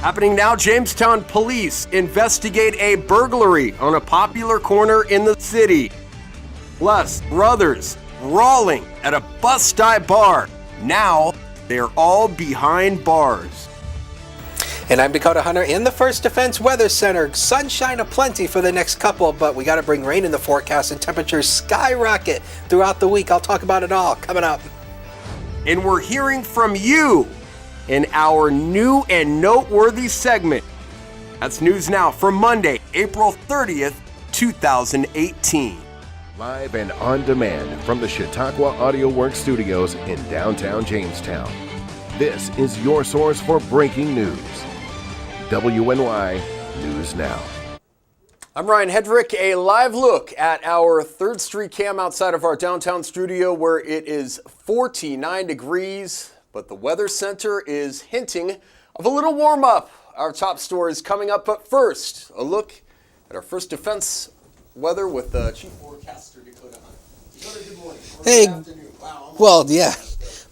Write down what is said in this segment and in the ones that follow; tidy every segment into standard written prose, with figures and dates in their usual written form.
Happening now, Jamestown police investigate a burglary on a popular corner in the city. Plus, brothers brawling at a bus-stop bar. Now, they're all behind bars. And I'm Dakota Hunter in the First Defense Weather Center. Sunshine aplenty for the next couple, but we got to bring rain in the forecast and temperatures skyrocket throughout the week. I'll talk about it all coming up. And we're hearing from you in our new and noteworthy segment. That's News Now for Monday, April 30th, 2018. Live and on demand from the Chautauqua Audio Works studios in downtown Jamestown. This is your source for breaking news. WNY News Now. I'm Ryan Hedrick. A live look at our 3rd Street cam outside of our downtown studio where it is 49 degrees, but the Weather Center is hinting of a little warm up. Our top story is coming up, but first, a look at our First Defense weather with Chief Forecaster Dakota Hunter. Dakota, good morning. Hey, good afternoon. Wow. Well, yeah.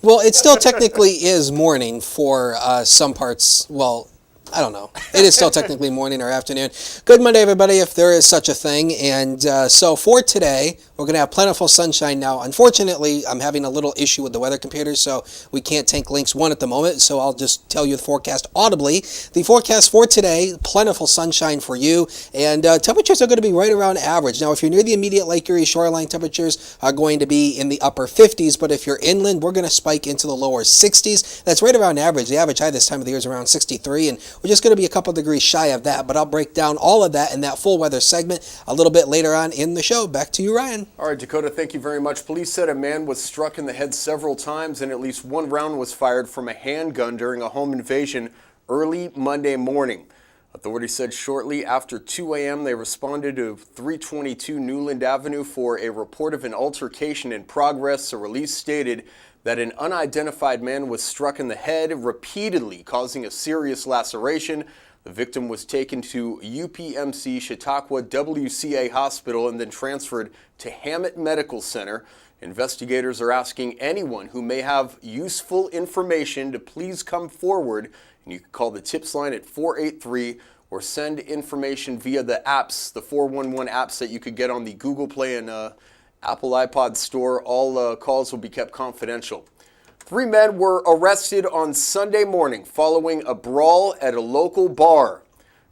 Well, it still technically is morning for some parts. Well, I don't know. It is still technically morning or afternoon. Good Monday, everybody, if there is such a thing. And so for today, we're going to have plentiful sunshine now. Unfortunately, I'm having a little issue with the weather computer, so we can't take links one at the moment. So I'll just tell you the forecast audibly. The forecast for today, plentiful sunshine for you. And temperatures are going to be right around average. Now, if you're near the immediate Lake Erie shoreline, temperatures are going to be in the upper 50s. But if you're inland, we're going to spike into the lower 60s. That's right around average. The average high this time of the year is around 63. And we're just going to be a couple degrees shy of that, but I'll break down all of that in that full weather segment a little bit later on in the show. Back to you, Ryan. All right, Dakota, thank you very much. Police said a man was struck in the head several times and at least one round was fired from a handgun during a home invasion early Monday morning. Authorities said shortly after 2 a.m. they responded to 322 Newland Avenue for a report of an altercation in progress. A release stated that an unidentified man was struck in the head repeatedly, causing a serious laceration. The victim was taken to UPMC Chautauqua WCA Hospital and then transferred to Hammett Medical Center. Investigators are asking anyone who may have useful information to please come forward. And you can call the tips line at 483 or send information via the apps, the 411 apps that you could get on the Google Play and Apple iPod store. All calls will be kept confidential. 3 men were arrested on Sunday morning following a brawl at a local bar.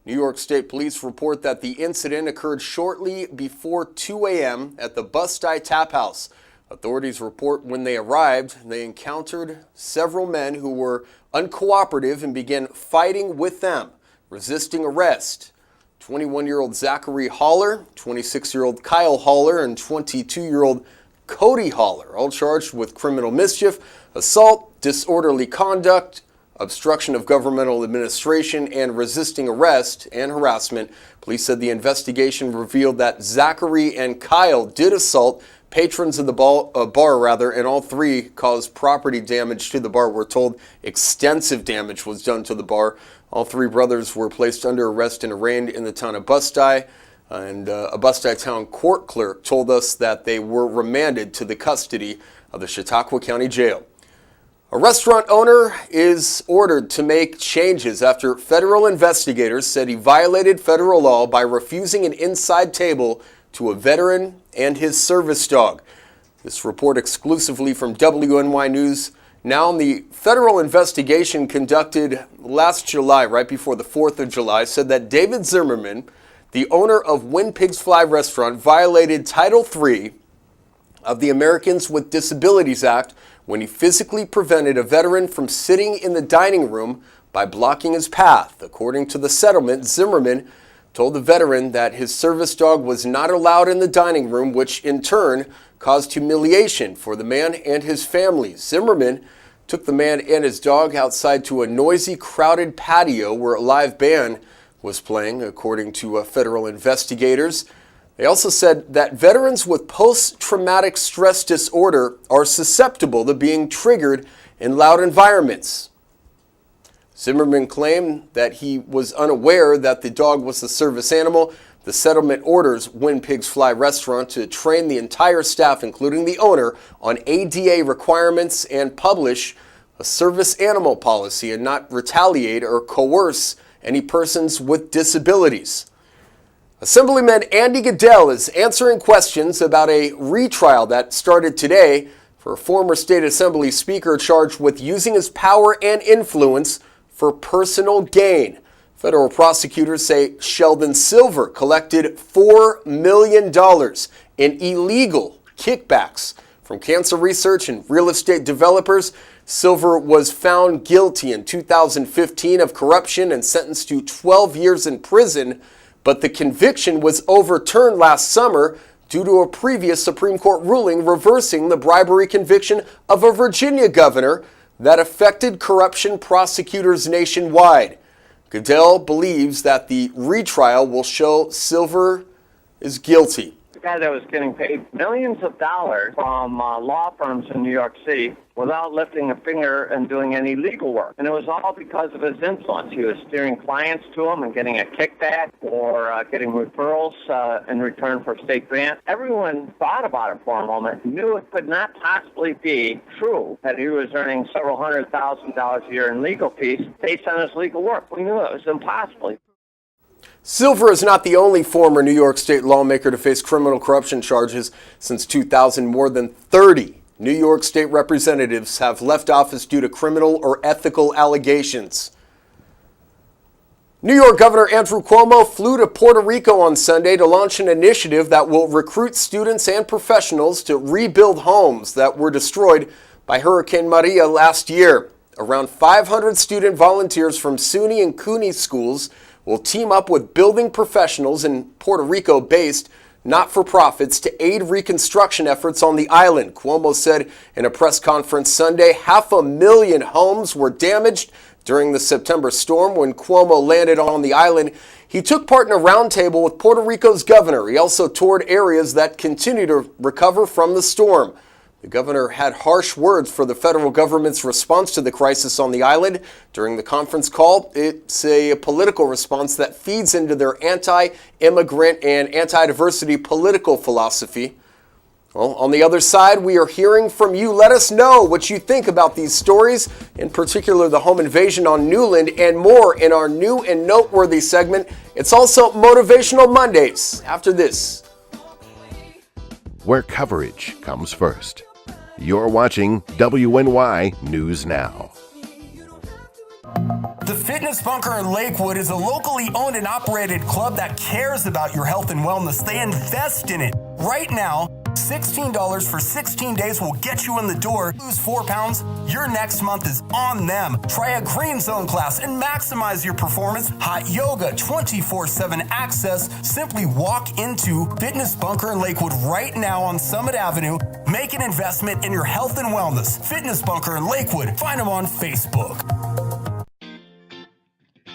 New York State Police report that the incident occurred shortly before 2 a.m. at the Bust-I Tap House. Authorities report when they arrived, they encountered several men who were uncooperative and began fighting with them, resisting arrest. 21-year-old Zachary Holler, 26-year-old Kyle Holler, and 22-year-old Cody Holler, all charged with criminal mischief, assault, disorderly conduct, obstruction of governmental administration, and resisting arrest and harassment. Police said the investigation revealed that Zachary and Kyle did assault patrons of the bar, and all 3 caused property damage to the bar. We're told extensive damage was done to the bar. All 3 brothers were placed under arrest and arraigned in the town of Bust-I, and a Bust-I town court clerk told us that they were remanded to the custody of the Chautauqua County Jail. A restaurant owner is ordered to make changes after federal investigators said he violated federal law by refusing an inside table to a veteran and his service dog. This report exclusively from WNY News. Now, the federal investigation conducted last July, right before the 4th of July, said that David Zimmerman, the owner of When Pigs Fly restaurant, violated Title III of the Americans with Disabilities Act when he physically prevented a veteran from sitting in the dining room by blocking his path. According to the settlement, Zimmerman told the veteran that his service dog was not allowed in the dining room, which in turn caused humiliation for the man and his family. Zimmerman took the man and his dog outside to a noisy, crowded patio where a live band was playing, according to federal investigators. They also said that veterans with post-traumatic stress disorder are susceptible to being triggered in loud environments. Zimmerman claimed that he was unaware that the dog was a service animal. The settlement orders When Pigs Fly restaurant to train the entire staff, including the owner, on ADA requirements and publish a service animal policy and not retaliate or coerce any persons with disabilities. Assemblyman Andy Goodell is answering questions about a retrial that started today for a former state assembly speaker charged with using his power and influence for personal gain. Federal prosecutors say Sheldon Silver collected $4 million in illegal kickbacks from cancer research and real estate developers. Silver was found guilty in 2015 of corruption and sentenced to 12 years in prison, but the conviction was overturned last summer due to a previous Supreme Court ruling reversing the bribery conviction of a Virginia governor that affected corruption prosecutors nationwide. Goodell believes that the retrial will show Silver is guilty. The guy that was getting paid millions of dollars from law firms in New York City without lifting a finger and doing any legal work. And it was all because of his influence. He was steering clients to him and getting a kickback or getting referrals in return for state grants. Everyone thought about it for a moment, knew it could not possibly be true that he was earning several $100,000 a year in legal fees based on his legal work. We knew it was impossible. Silver is not the only former New York State lawmaker to face criminal corruption charges. Since 2000, more than 30 New York State representatives have left office due to criminal or ethical allegations. New York Governor Andrew Cuomo flew to Puerto Rico on Sunday to launch an initiative that will recruit students and professionals to rebuild homes that were destroyed by Hurricane Maria last year. Around 500 student volunteers from SUNY and CUNY schools will team up with building professionals in Puerto Rico-based not-for-profits to aid reconstruction efforts on the island. Cuomo said in a press conference Sunday 500,000 homes were damaged during the September storm. When Cuomo landed on the island, he took part in a roundtable with Puerto Rico's governor. He also toured areas that continue to recover from the storm. The governor had harsh words for the federal government's response to the crisis on the island. During the conference call, it's a political response that feeds into their anti-immigrant and anti-diversity political philosophy. Well, on the other side, we are hearing from you. Let us know what you think about these stories, in particular the home invasion on Newland, and more in our new and noteworthy segment. It's also Motivational Mondays after this. Where coverage comes first. You're watching WNY News Now. The Fitness Bunker in Lakewood is a locally owned and operated club that cares about your health and wellness. They invest in it. Right now, $16 for 16 days will get you in the door. Lose 4 pounds, your next month is on them. Try a green zone class and maximize your performance. Hot yoga, 24/7 access. Simply walk into Fitness Bunker in Lakewood right now on Summit Avenue. Make an investment in your health and wellness. Fitness Bunker in Lakewood. Find them on Facebook.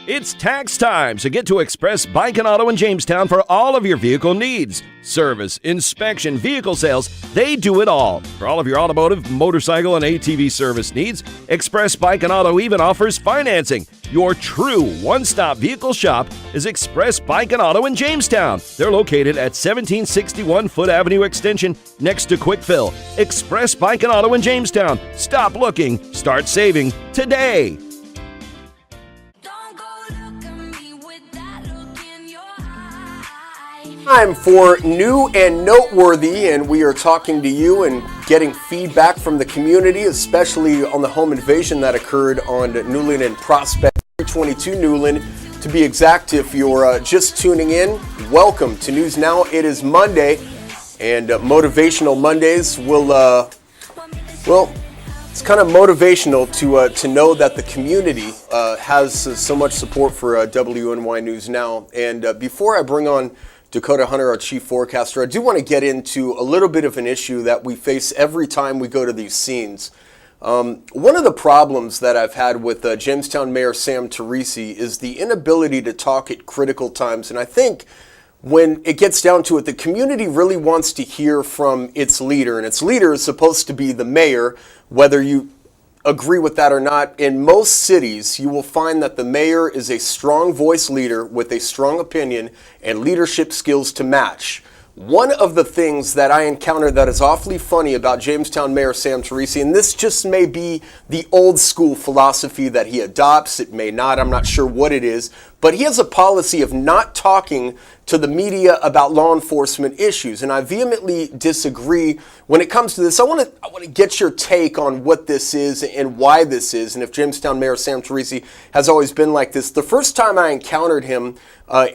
It's tax time, so get to Express Bike and Auto in Jamestown for all of your vehicle needs. Service, inspection, vehicle sales, they do it all. For all of your automotive, motorcycle, and ATV service needs, Express Bike and Auto even offers financing. Your true one-stop vehicle shop is Express Bike and Auto in Jamestown. They're located at 1761 Foot Avenue Extension next to Quick Fill. Express Bike and Auto in Jamestown. Stop looking, start saving today. Time for new and noteworthy, and we are talking to you and getting feedback from the community, especially on the home invasion that occurred on Newland and Prospect, 322 Newland. To be exact, if you're just tuning in, welcome to News Now. It is Monday, and Motivational Mondays will, it's kind of motivational to know that the community has so much support for WNY News Now. And before I bring on Dakota Hunter, our chief forecaster, I do want to get into a little bit of an issue that we face every time we go to these scenes. One of the problems that I've had with Jamestown Mayor Sam Teresi is the inability to talk at critical times. And I think when it gets down to it, the community really wants to hear from its leader. And its leader is supposed to be the mayor, whether you agree with that or not. In most cities, you will find that the mayor is a strong voice leader with a strong opinion and leadership skills to match. One of the things that I encountered that is awfully funny about Jamestown Mayor Sam Teresi, and this just may be the old school philosophy that he adopts, it may not, I'm not sure what it is, but he has a policy of not talking to the media about law enforcement issues, and I vehemently disagree when it comes to this. I want to get your take on what this is and why this is, and if Jamestown Mayor Sam Teresi has always been like this. The first time I encountered him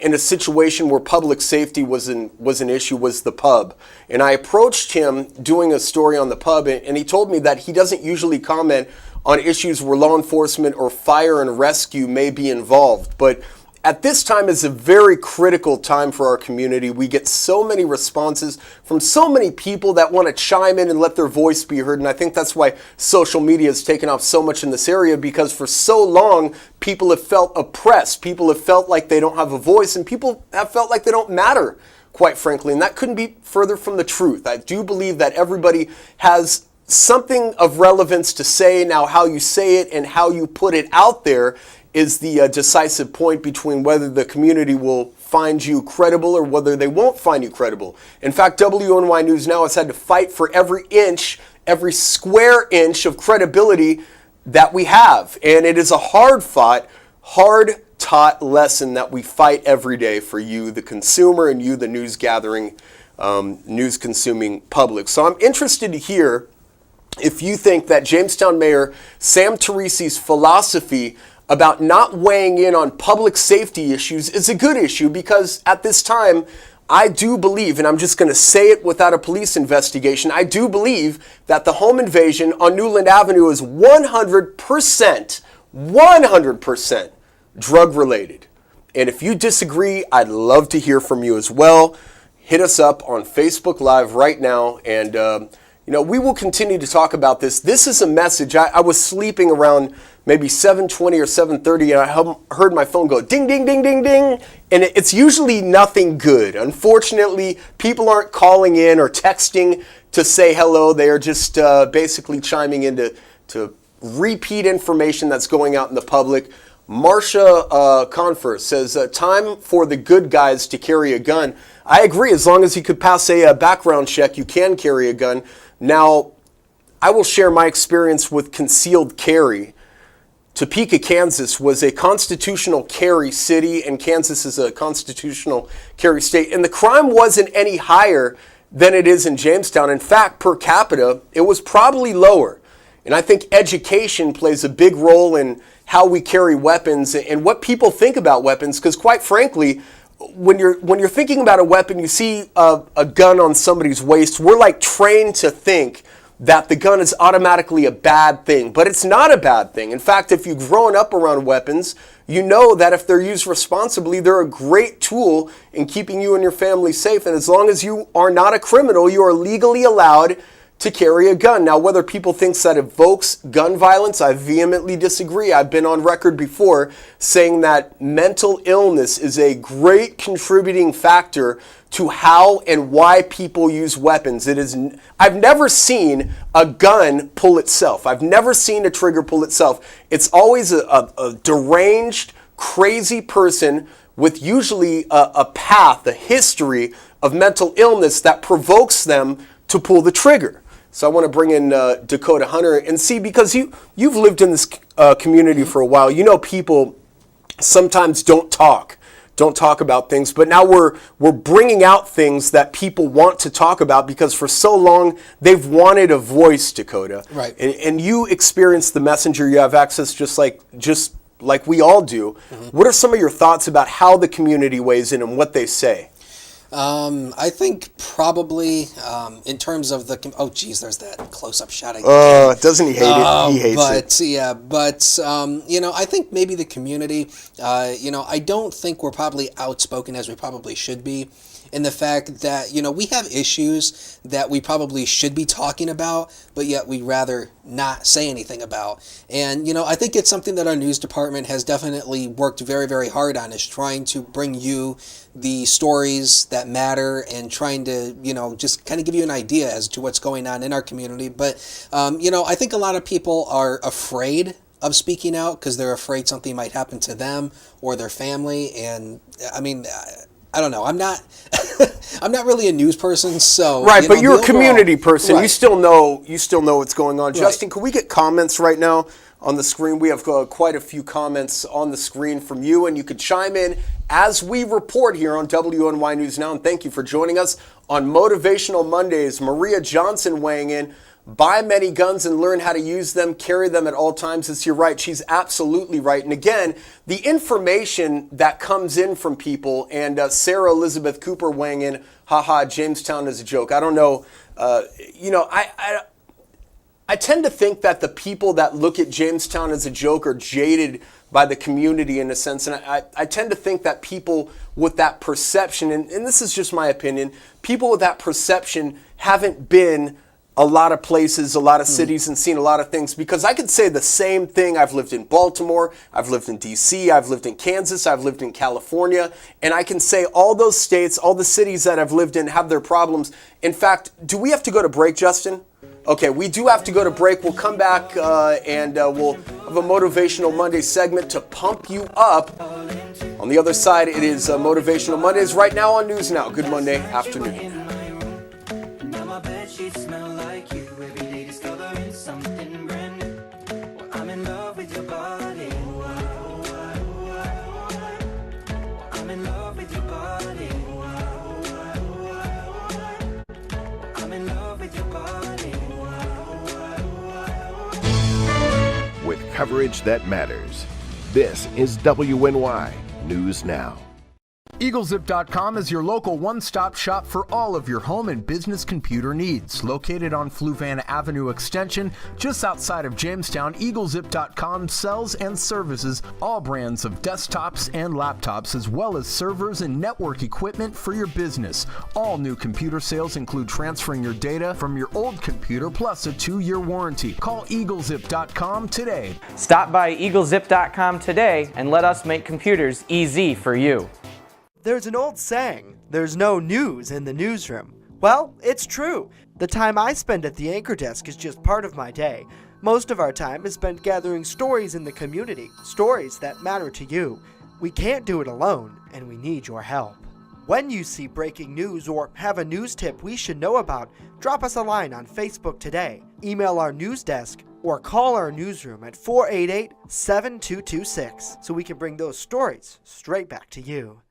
in a situation where public safety was an issue was the pub, and I approached him doing a story on the pub, and he told me that he doesn't usually comment on issues where law enforcement or fire and rescue may be involved. But at this time is a very critical time for our community. We get so many responses from so many people that want to chime in and let their voice be heard. And I think that's why social media has taken off so much in this area, because for so long, people have felt oppressed. People have felt like they don't have a voice, and people have felt like they don't matter, quite frankly. And that couldn't be further from the truth. I do believe that everybody has something of relevance to say. Now, how you say it and how you put it out there is the decisive point between whether the community will find you credible or whether they won't find you credible. In fact, WNY News Now has had to fight for every inch, every square inch of credibility that we have. And it is a hard-fought, hard-taught lesson that we fight every day for you, the consumer, and you, the news-gathering, news-consuming public. So I'm interested to hear if you think that Jamestown Mayor Sam Teresi's philosophy about not weighing in on public safety issues is a good issue, because at this time, I do believe, and I'm just going to say it without a police investigation, I do believe that the home invasion on Newland Avenue is 100% drug-related. And if you disagree, I'd love to hear from you as well. Hit us up on Facebook Live right now, and we will continue to talk about this. This is a message. I was sleeping around maybe 7:20 or 7:30, and I heard my phone go ding, ding, ding, ding, ding, and it's usually nothing good. Unfortunately, people aren't calling in or texting to say hello. They are just basically chiming in to repeat information that's going out in the public. Marsha Confer says, time for the good guys to carry a gun. I agree. As long as you could pass a background check, you can carry a gun. Now, I will share my experience with concealed carry. Topeka, Kansas was a constitutional carry city, and Kansas is a constitutional carry state. And the crime wasn't any higher than it is in Jamestown. In fact, per capita, it was probably lower. And I think education plays a big role in how we carry weapons and what people think about weapons, because quite frankly, when you're thinking about a weapon, you see a gun on somebody's waist, we're like trained to think that the gun is automatically a bad thing, but it's not a bad thing. In fact, if you've grown up around weapons, you know that if they're used responsibly, they're a great tool in keeping you and your family safe. And as long as you are not a criminal, you are legally allowed to carry a gun. Now, whether people think that evokes gun violence, I vehemently disagree. I've been on record before saying that mental illness is a great contributing factor to how and why people use weapons. I've never seen a gun pull itself. I've never seen a trigger pull itself. It's always a deranged, crazy person with usually a path, a history of mental illness that provokes them to pull the trigger. So I want to bring in Dakota Hunter and see, because you've lived in this community for a while. You know, people sometimes don't talk about things, but now we're bringing out things that people want to talk about, because for so long they've wanted a voice, Dakota. Right. And you experience the messenger. You have access just like we all do. Mm-hmm. What are some of your thoughts about how the community weighs in and what they say? I think probably in terms of the... Oh, geez, there's that close-up shot again. Doesn't he hate it? He hates it. I think maybe the community, I don't think we're probably outspoken as we probably should be, in the fact that, we have issues that we probably should be talking about, but yet we'd rather not say anything about. And, I think it's something that our news department has definitely worked very, very hard on, is trying to bring you the stories that matter and trying to, just kind of give you an idea as to what's going on in our community. But, I think a lot of people are afraid of speaking out because they're afraid something might happen to them or their family. And, I don't know. I'm not I'm not really a news person, so Right, you but know, you're the a community overall- person. Right. You still know what's going on. Justin, can we get comments right now on the screen? We have quite a few comments on the screen from you, and you could chime in as we report here on WNY News Now. And thank you for joining us on Motivational Mondays. Maria Johnson weighing in. Buy many guns and learn how to use them. Carry them at all times. You're right. She's absolutely right. And again, the information that comes in from people, and Sarah Elizabeth Cooper weighing in, haha, Jamestown is a joke. I don't know. I tend to think that the people that look at Jamestown as a joke are jaded by the community in a sense. And I tend to think that people with that perception, and this is just my opinion, people with that perception haven't been a lot of places, a lot of cities, and seen a lot of things, because I could say the same thing. I've lived in Baltimore, I've lived in DC, I've lived in Kansas, I've lived in California, and I can say all those states, all the cities that I've lived in have their problems. In fact, do we have to go to break, Justin? Okay, we do have to go to break. We'll come back and we'll have a Motivational Monday segment to pump you up. On the other side, it is Motivational Mondays right now on News Now. Good Monday afternoon. Now my bedsheets smell like you. Every day discovering something brand new. Well, I'm in love with your body. I'm in love with your body. I'm in love with your body. With coverage that matters. This is WNY News Now. EagleZip.com is your local one-stop shop for all of your home and business computer needs. Located on Fluvan Avenue Extension, just outside of Jamestown, EagleZip.com sells and services all brands of desktops and laptops, as well as servers and network equipment for your business. All new computer sales include transferring your data from your old computer plus a 2-year warranty. Call EagleZip.com today. Stop by EagleZip.com today and let us make computers easy for you. There's an old saying, there's no news in the newsroom. Well, it's true. The time I spend at the anchor desk is just part of my day. Most of our time is spent gathering stories in the community, stories that matter to you. We can't do it alone, and we need your help. When you see breaking news or have a news tip we should know about, drop us a line on Facebook today, email our news desk, or call our newsroom at 488-7226 so we can bring those stories straight back to you.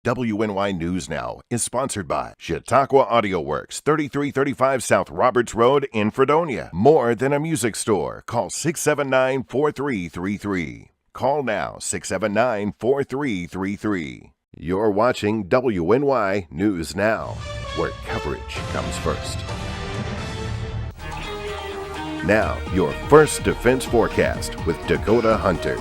WNY News Now is sponsored by Chautauqua Audio Works, 3335 South Roberts Road in Fredonia. More than a music store. Call 679-4333. Call now, 679-4333. You're watching WNY News Now, where coverage comes first. Now, your first defense forecast with Dakota Hunter.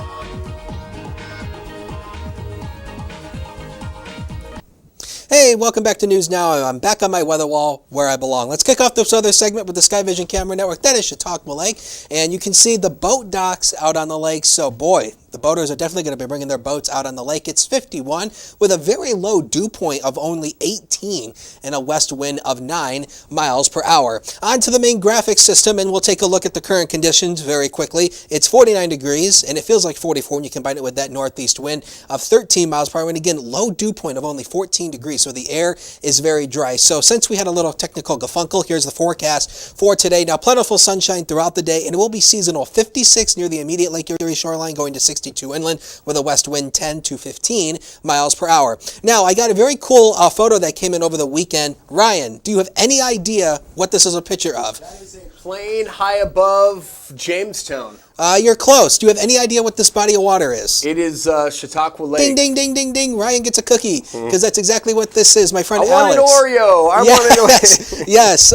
Hey, welcome back to News Now. I'm back on my weather wall where I belong. Let's kick off this other segment with the Sky Vision Camera Network. That is Chautauqua Lake, and you can see the boat docks out on the lake. So, boy, the boaters are definitely going to be bringing their boats out on the lake. It's 51 with a very low dew point of only 18 and a west wind of 9 miles per hour. On to the main graphics system, and we'll take a look at the current conditions very quickly. It's 49 degrees, and it feels like 44 when you combine it with that northeast wind of 13 miles per hour. And again, low dew point of only 14 degrees, so the air is very dry. So since we had a little technical gafunkel, here's the forecast for today. Now, plentiful sunshine throughout the day, and it will be seasonal. 56 near the immediate Lake Erie shoreline, going to 62 inland with a west wind 10 to 15 miles per hour. Now, I got a very cool photo that came in over the weekend. Ryan, do you have any idea what this is a picture of? That is a plane high above Jamestown. You're close. Do you have any idea what this body of water is? It is Chautauqua Lake. Ding, ding, ding, ding, ding. Ryan gets a cookie, because that's exactly what this is. My friend I want Alex. an Oreo. I want an Oreo. Yes.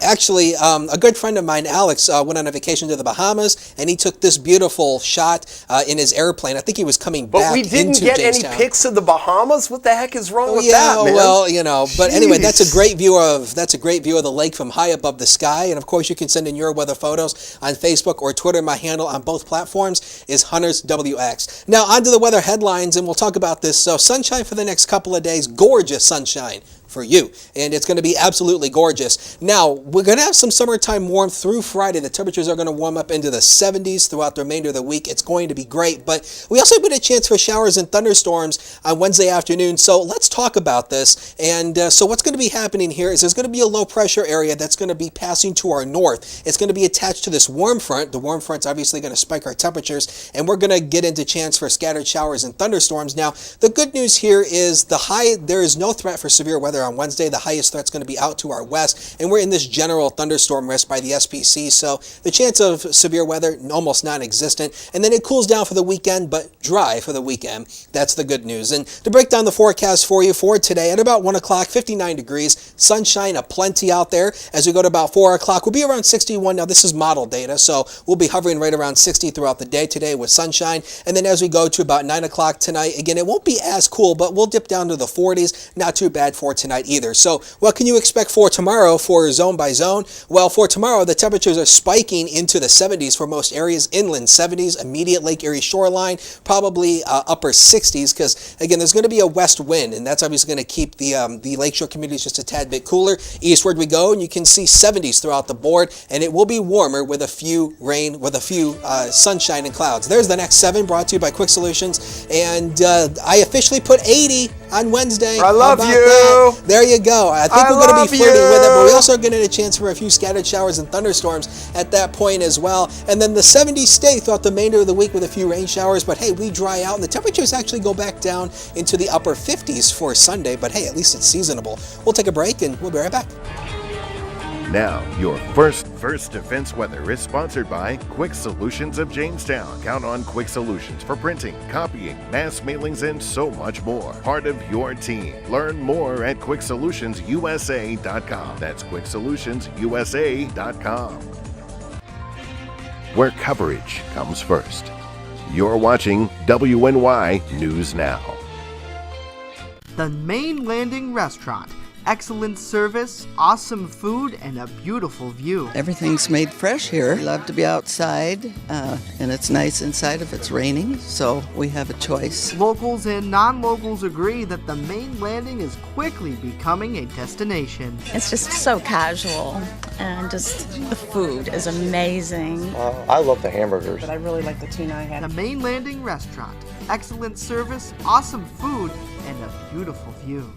Actually, a good friend of mine, Alex, went on a vacation to the Bahamas, and he took this beautiful shot in his airplane. I think he was coming back But we didn't into get Jamestown. any pics of the Bahamas? What the heck is wrong with Yeah, that, man? well, you know, but anyway, that's a Jeez. great view of the lake from high above the sky. And of course, you can send in your weather photos on Facebook or Twitter. My handle on both platforms is Hunters WX. Now, on to the weather headlines, and we'll talk about this. So, sunshine for the next couple of days, gorgeous sunshine. for you. And it's going to be absolutely gorgeous. Now, we're going to have some summertime warmth through Friday. The temperatures are going to warm up into the 70s throughout the remainder of the week. It's going to be great. But we also get a chance for showers and thunderstorms on Wednesday afternoon. So let's talk about this. And so what's going to be happening here is there's going to be a low pressure area that's going to be passing to our north. It's going to be attached to this warm front. The warm front's obviously going to spike our temperatures, and we're going to get into chance for scattered showers and thunderstorms. Now, the good news here is there is no threat for severe weather on Wednesday. The highest threat's going to be out to our west, and we're in this general thunderstorm risk by the SPC, so the chance of severe weather almost non-existent. And then it cools down for the weekend, but dry for the weekend. That's the good news. And to break down the forecast for you for today, at about 1 o'clock, 59 degrees, sunshine aplenty out there. As we go to about 4 o'clock, we'll be around 61. Now, this is model data, so we'll be hovering right around 60 throughout the day today with sunshine. And then as we go to about 9 o'clock tonight, again, it won't be as cool, but we'll dip down to the 40s. Not too bad for tonight either. So what can you expect for tomorrow for zone by zone? Well, for tomorrow, the temperatures are spiking into the 70s for most areas. Inland 70s, immediate Lake Erie shoreline, probably upper 60s, because again, there's going to be a west wind, and that's obviously going to keep the lakeshore communities just a tad bit cooler. Eastward we go, and you can see 70s throughout the board, and it will be warmer with a few sunshine and clouds. There's the next 7 brought to you by Quick Solutions, and I officially put 80 on Wednesday. I love you. That? There you go. I think we're going to be flirting with it, but we also are getting a chance for a few scattered showers and thunderstorms at that point as well. And then the 70s stay throughout the remainder of the week with a few rain showers, but hey, we dry out, and the temperatures actually go back down into the upper 50s for Sunday, but hey, at least it's seasonable. We'll take a break, and we'll be right back. Now, your first defense weather is sponsored by Quick Solutions of Jamestown. Count on Quick Solutions for printing, copying, mass mailings, and so much more. Part of your team. Learn more at QuickSolutionsUSA.com. That's QuickSolutionsUSA.com. Where coverage comes first. You're watching WNY News Now. The Main Landing Restaurant. Excellent service, awesome food, and a beautiful view. Everything's made fresh here. We love to be outside, and it's nice inside if it's raining, so we have a choice. Locals and non-locals agree that the Main Landing is quickly becoming a destination. It's just so casual, and just the food is amazing. I love the hamburgers. But I really like the tuna I had. The Main Landing Restaurant. Excellent service, awesome food, and a beautiful view.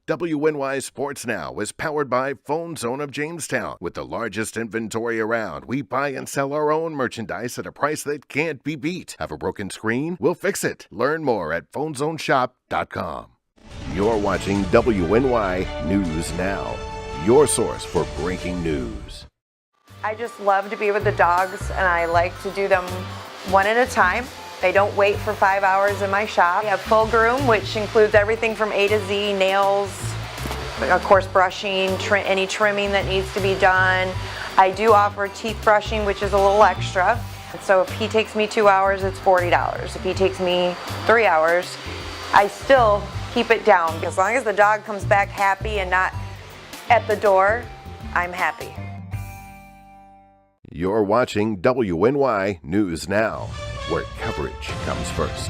WNY Sports Now is powered by Phone Zone of Jamestown. With the largest inventory around, we buy and sell our own merchandise at a price that can't be beat. Have a broken screen? We'll fix it. Learn more at PhoneZoneShop.com. You're watching WNY News Now, your source for breaking news. I just love to be with the dogs, and I like to do them one at a time. They don't wait for 5 hours in my shop. We have full groom, which includes everything from A to Z, nails, of course brushing, any trimming that needs to be done. I do offer teeth brushing, which is a little extra. So if he takes me 2 hours, it's $40. If he takes me 3 hours, I still keep it down. As long as the dog comes back happy and not at the door, I'm happy. You're watching WNY News Now, where coverage comes first.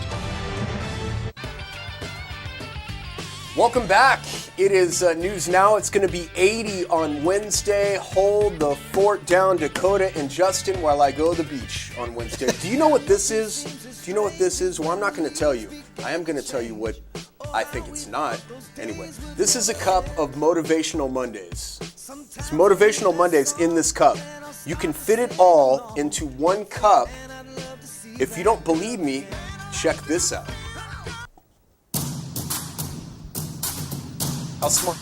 Welcome back. It is News Now. It's going to be 80 on Wednesday. Hold the fort down, Dakota and Justin, while I go to the beach on Wednesday. Do you know what this is? Do you know what this is? Well, I'm not going to tell you. I am going to tell you what I think it's not. Anyway, this is a cup of Motivational Mondays. It's Motivational Mondays in this cup. You can fit it all into one cup. If you don't believe me, check this out. How smart.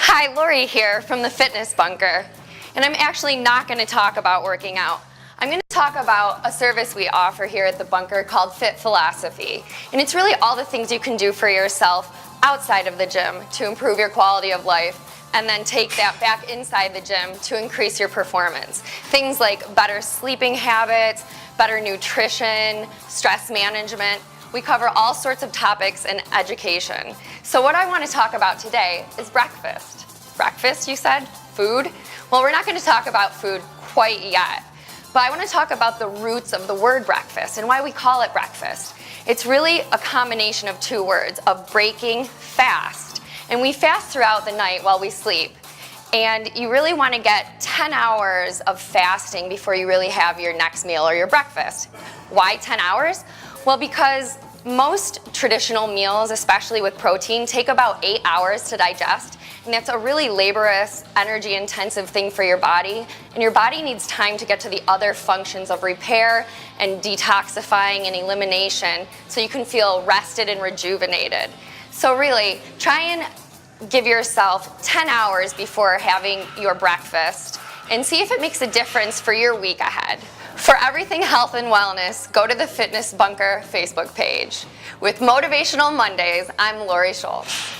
Hi, Lori here from the Fitness Bunker. And I'm actually not going to talk about working out. I'm going to talk about a service we offer here at the Bunker called Fit Philosophy. And it's really all the things you can do for yourself outside of the gym to improve your quality of life, and then take that back inside the gym to increase your performance. Things like better sleeping habits, better nutrition, stress management. We cover all sorts of topics in education. So what I want to talk about today is breakfast. Breakfast, you said? Food? Well, we're not going to talk about food quite yet. But I want to talk about the roots of the word breakfast and why we call it breakfast. It's really a combination of two words, of breaking fast. And we fast throughout the night while we sleep. And you really want to get 10 hours of fasting before you really have your next meal or your breakfast. Why 10 hours? Well, because most traditional meals, especially with protein, take about 8 hours to digest. And that's a really laborious, energy-intensive thing for your body. And your body needs time to get to the other functions of repair and detoxifying and elimination so you can feel rested and rejuvenated. So really, try and give yourself 10 hours before having your breakfast and see if it makes a difference for your week ahead. For everything health and wellness, go to the Fitness Bunker Facebook page. With Motivational Mondays, I'm Lori Schultz.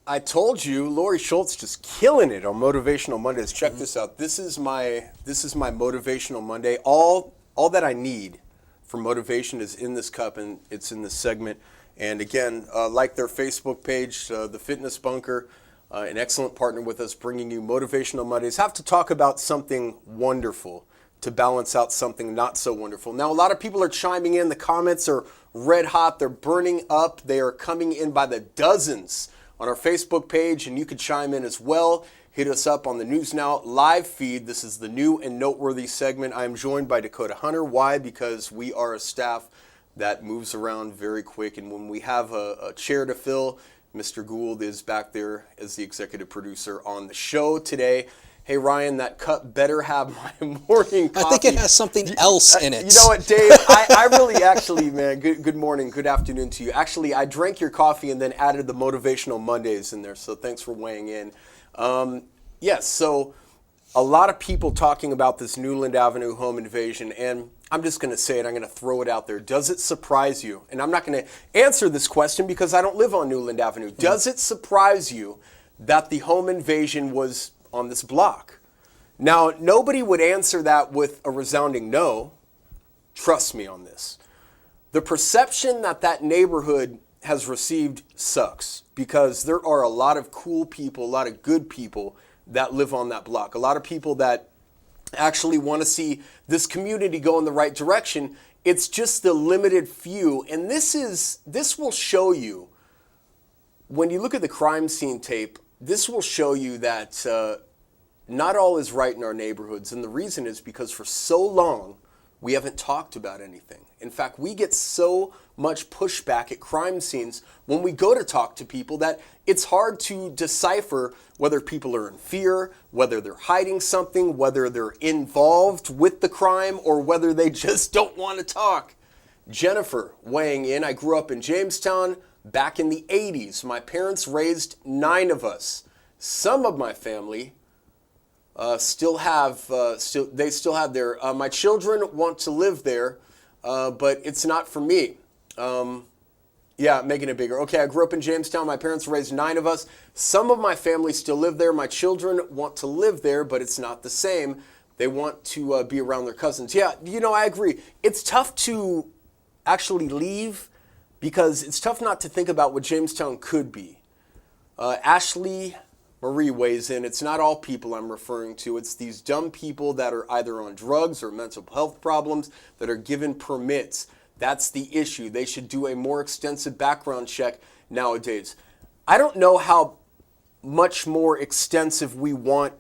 I told you, Lori Schultz just killing it on Motivational Mondays. Check this out. This is my Motivational Monday. All that I need for motivation is in this cup, and it's in this segment. And again, like their Facebook page, the Fitness Bunker, an excellent partner with us, bringing you Motivational Mondays. Have to talk about something wonderful to balance out something not so wonderful. Now, a lot of people are chiming in. The comments are red hot. They're burning up. They are coming in by the dozens on our Facebook page, and you can chime in as well. Hit us up on the News Now live feed. This is the new and noteworthy segment. I am joined by Dakota Hunter. Why? Because we are a staff that moves around very quick, and when we have a chair to fill, Mr. Gould is back there as the executive producer on the show today. Hey, Ryan, that cup better have my morning coffee. I think it has something else in it. You know what, Dave? I really actually, man, good morning, good afternoon to you. Actually, I drank your coffee and then added the Motivational Mondays in there, so thanks for weighing in. Yes, so a lot of people talking about this Newland Avenue home invasion, and I'm just going to say it, I'm going to throw it out there. Does it surprise you? And I'm not going to answer this question because I don't live on Newland Avenue. Does it surprise you that the home invasion was on this block? Now, nobody would answer that with a resounding no. Trust me on this. The perception that that neighborhood has received sucks because there are a lot of cool people, a lot of good people that live on that block. A lot of people that actually want to see this community go in the right direction. It's just the limited few. And this will show you, when you look at the crime scene tape, this will show you that not all is right in our neighborhoods. And the reason is because for so long, we haven't talked about anything. In fact, we get so much pushback at crime scenes when we go to talk to people that it's hard to decipher whether people are in fear, whether they're hiding something, whether they're involved with the crime, or whether they just don't want to talk. Jennifer weighing in. I grew up in Jamestown back in the 80s. My parents raised 9 of us. Some of my family still have their, my children want to live there, but it's not for me. Yeah, making it bigger. Okay, I grew up in Jamestown. My parents raised 9 of us. Some of my family still live there. My children want to live there, but it's not the same. They want to be around their cousins. Yeah, I agree. It's tough to actually leave because it's tough not to think about what Jamestown could be. Ashley Marie weighs in. It's not all people I'm referring to. It's these dumb people that are either on drugs or mental health problems that are given permits. That's the issue. They should do a more extensive background check nowadays. I don't know how much more extensive we want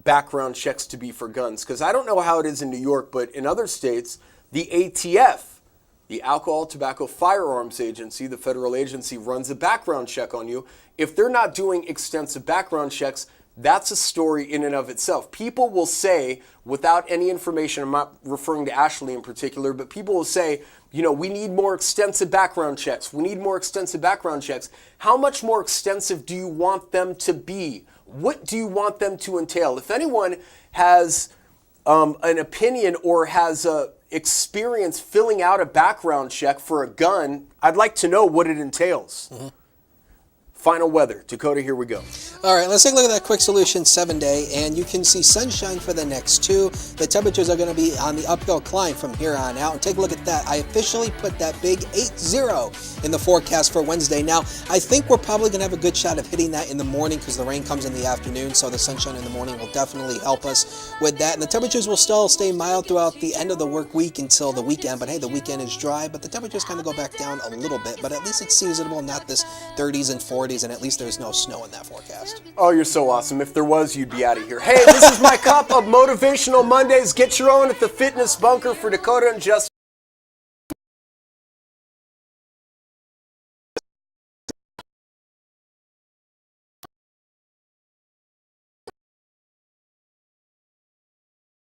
background checks to be for guns, because I don't know how it is in New York, but in other states, the ATF, the Alcohol, Tobacco, Firearms Agency, the federal agency, runs a background check on you. If they're not doing extensive background checks, that's a story in and of itself. People will say, without any information, I'm not referring to Ashley in particular, but people will say, we need more extensive background checks. We need more extensive background checks. How much more extensive do you want them to be? What do you want them to entail? If anyone has an opinion or has experience filling out a background check for a gun, I'd like to know what it entails. Mm-hmm. Final weather. Dakota, here we go. All right, let's take a look at that Quick Solution 7-day, and you can see sunshine for the next 2. The temperatures are going to be on the uphill climb from here on out. And take a look at that. I officially put that big 8-0 in the forecast for Wednesday. Now, I think we're probably going to have a good shot of hitting that in the morning because the rain comes in the afternoon, so the sunshine in the morning will definitely help us with that. And the temperatures will still stay mild throughout the end of the work week until the weekend. But hey, the weekend is dry, but the temperatures kind of go back down a little bit. But at least it's seasonable, not this 30s and 40s, and at least there's no snow in that forecast. Oh, you're so awesome. If there was, you'd be out of here. Hey, this is my cup of Motivational Mondays. Get your own at the Fitness Bunker for Dakota and Justin.